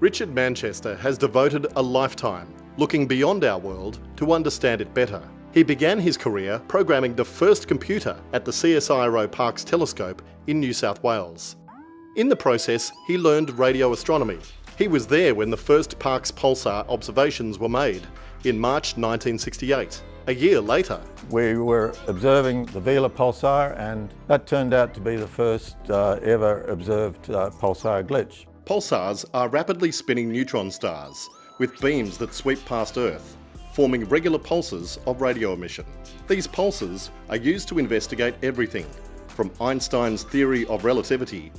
Richard Manchester has devoted a lifetime looking beyond our world to understand it better. He began his career programming the first computer at the CSIRO Parkes telescope in New South Wales. In the process, he learned radio astronomy. He was there when the first Parkes pulsar observations were made in March 1968. A year later, we were observing the Vela pulsar, and that turned out to be the first ever observed pulsar glitch. Pulsars are rapidly spinning neutron stars with beams that sweep past Earth, forming regular pulses of radio emission. These pulses are used to investigate everything from Einstein's theory of relativity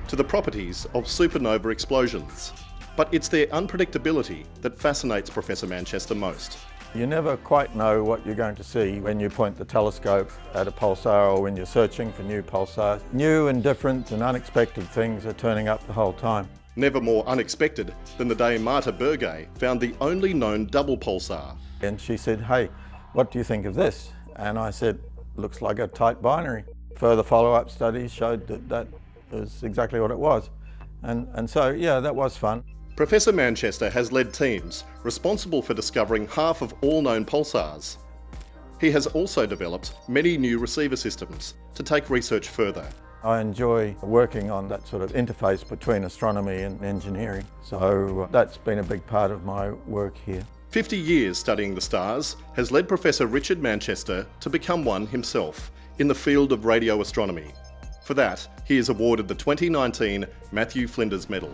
to the properties of supernova explosions. But it's their unpredictability that fascinates Professor Manchester most. You never quite know what you're going to see when you point the telescope at a pulsar or when you're searching for new pulsars. New and different and unexpected things are turning up the whole time. Never more unexpected than the day Marta Burgay found the only known double pulsar. And she said, "Hey, what do you think of this?" And I said, "Looks like a tight binary." Further follow-up studies showed that that was exactly what it was. And so, yeah, that was fun. Professor Manchester has led teams responsible for discovering half of all known pulsars. He has also developed many new receiver systems to take research further. I enjoy working on that sort of interface between astronomy and engineering, so that's been a big part of my work here. 50 years studying the stars has led Professor Richard Manchester to become one himself in the field of radio astronomy. For that, he is awarded the 2019 Matthew Flinders Medal.